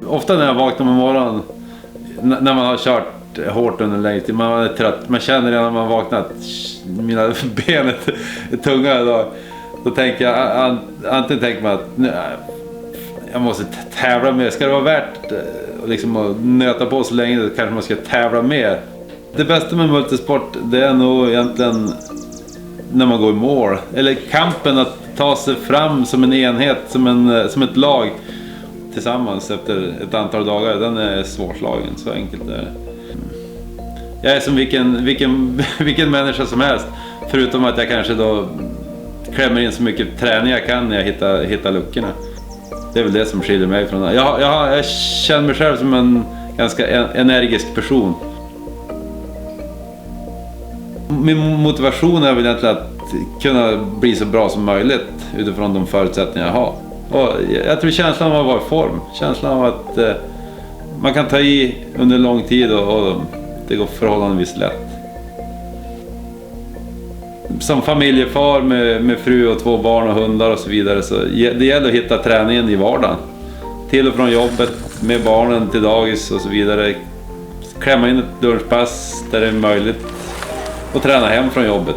Ofta när jag vaknar på morgonen, när man har kört hårt under längre tid, man är trött, man känner redan när man vaknar att mina ben är tunga idag. Då tänker jag, antingen tänker man att jag måste tävla mer. Ska det vara värt liksom att nöta på så länge, kanske man ska tävla mer. Det bästa med multisport, det är nog egentligen när man går i mål. Eller kampen att ta sig fram som en enhet, som ett lag tillsammans efter ett antal dagar. Den är svårslagen, så enkelt är det. Jag är som vilken människa som helst. Förutom att jag kanske då klämmer in så mycket träning jag kan när jag hittar luckorna. Det är väl det som skiljer mig från det. Jag känner mig själv som en ganska energisk person. Min motivation är väl egentligen att kunna bli så bra som möjligt utifrån de förutsättningar jag har. Och jag tror känslan av att vara i form. Känslan av att man kan ta i under lång tid och det går förhållandevis lätt. Som familjefar med fru och 2 barn och hundar och så vidare, så det gäller att hitta träningen i vardagen. Till och från jobbet, med barnen till dagis och så vidare. Klämma in ett lunchpass där det är möjligt och träna hem från jobbet.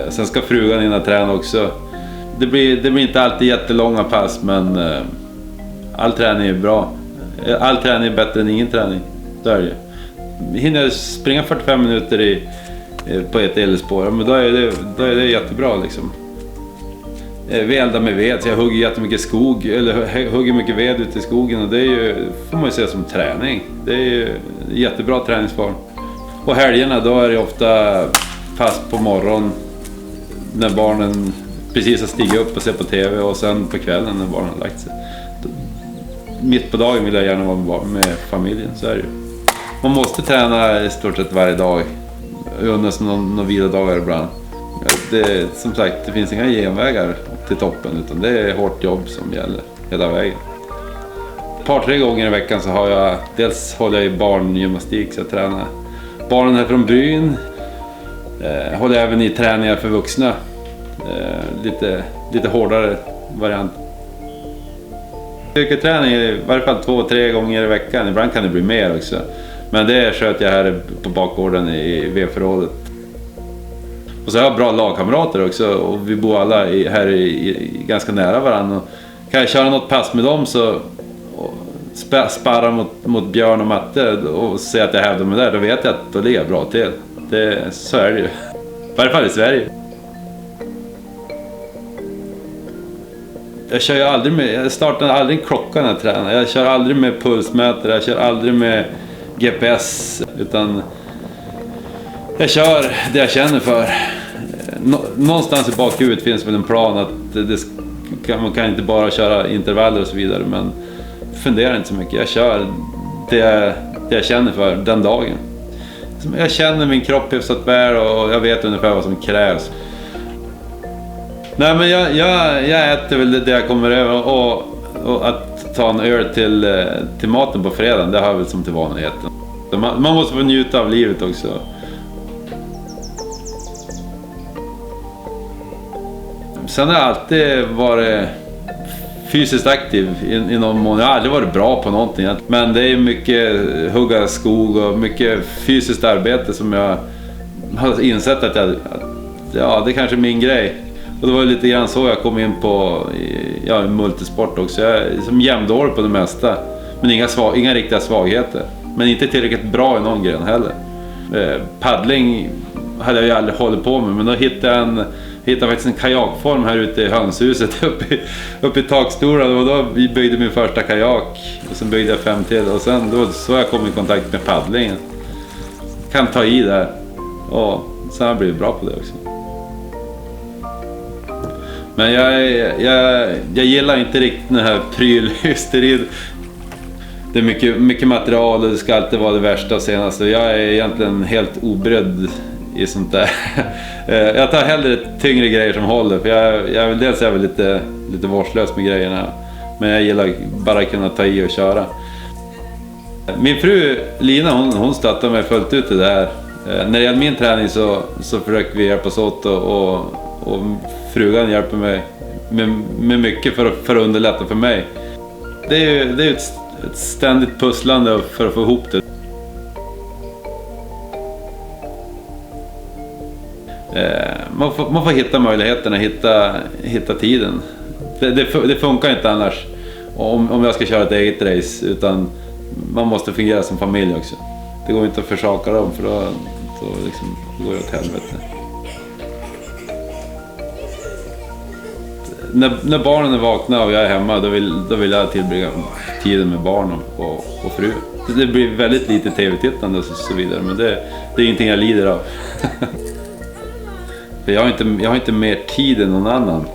Sen ska frugan hinna träna också. Det blir inte alltid jättelånga pass, men all träning är bra. All träning är bättre än ingen träning. Det är det. Hinner jag springa 45 minuter på ett elspår, men då är det jättebra liksom. Vi eldar med ved, så jag hugger jättemycket skog, eller hugger mycket ved ute i skogen, och det är ju, får man ju se som träning. Det är ju jättebra träningsform. Och helgerna, då är det ofta fast på morgonen när barnen precis har stigit upp och ser på tv, och sen på kvällen när barnen har lagt sig. Mitt på dagen vill jag gärna vara med familjen, så är det ju. Man måste träna i stort sett varje dag, under några vilodagar ibland. Som sagt, det finns inga genvägar till toppen, utan det är hårt jobb som gäller hela vägen. Ett par, 3 gånger i veckan så har jag, dels håller jag i barngymnastik, så jag tränar barnen här från byn. Håller även i träningar för vuxna, lite hårdare variant. Styrketräning i varje fall 2-3 gånger i veckan, ibland kan det bli mer också. Men det sköter jag här på bakgården i vedförrådet. Och så har jag bra lagkamrater också, och vi bor alla här ganska nära varandra. Och kan jag köra något pass med dem så sparra mot Björn och Matte och se att jag hävdar mig där, då vet jag att då ligger jag bra till. Så är det ju. I varje fall i Sverige. Jag startar aldrig en klocka när jag tränar. Jag kör aldrig med pulsmätare, jag kör aldrig med GPS, utan jag kör det jag känner för. Någonstans i bakhuvudet finns väl en plan att man kan inte bara köra intervaller och så vidare, men funderar inte så mycket. Jag kör det jag känner för den dagen. Jag känner min kropp hyfsat väl och jag vet ungefär vad som krävs. Nej, men jag äter väl det jag kommer över, och att ta en öl till maten på fredagen, det har jag väl som till vanligheten. Man måste få njuta av livet också. Sen har jag alltid varit fysiskt aktiv i någon mån. Jag har aldrig varit bra på någonting. Men det är mycket hugga skog och mycket fysiskt arbete som jag har insett att det kanske är min grej. Och det var lite grann så jag kom in på multisport också. Jag är som jämndålig på det mesta. Men inga riktiga svagheter. Men inte tillräckligt bra i någon gren heller. Paddling hade jag ju aldrig hållit på med. Men då hittade jag faktiskt en kajakform här ute i hönshuset uppe i takstolen, och då byggde min första kajak, och sen byggde jag 5 till, och sen då så jag kom i kontakt med paddlingen. Kan ta i där, och sen har jag blivit bra på det också. Men jag gillar inte riktigt den här prylhysterin. Det är mycket material och det ska alltid vara det värsta och senaste. Jag är egentligen helt oberedd i sånt där. Jag tar hellre tyngre grejer som håller, för jag vill dels är lite vårdslös med grejerna, men jag gillar bara att kunna ta i och köra. Min fru Lina, hon stöttar mig fullt ut i det här. När det gäller min träning så försöker vi hjälpas åt, och frugan hjälper mig med mycket för att underlätta för mig. Det är ju ett ett ständigt pusslande för att få ihop det. Man får hitta möjligheterna, hitta tiden. Det funkar inte annars om jag ska köra ett eget race, utan man måste fungera som familj också. Det går inte att försaka dem, för då liksom, går det åt helvete. När barnen är vakna och jag är hemma, då vill jag tillbringa tiden med barn och fru. Det blir väldigt lite tv-tittande och så vidare, men det är ingenting jag lider av. För jag har inte mer tid än någon annan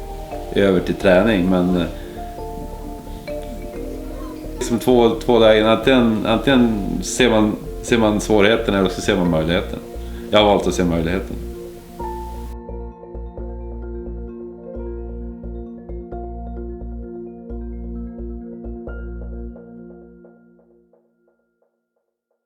över till träning, men liksom två lägen. Antingen ser man svårigheten eller så ser man möjligheten. Jag har valt att se möjligheten.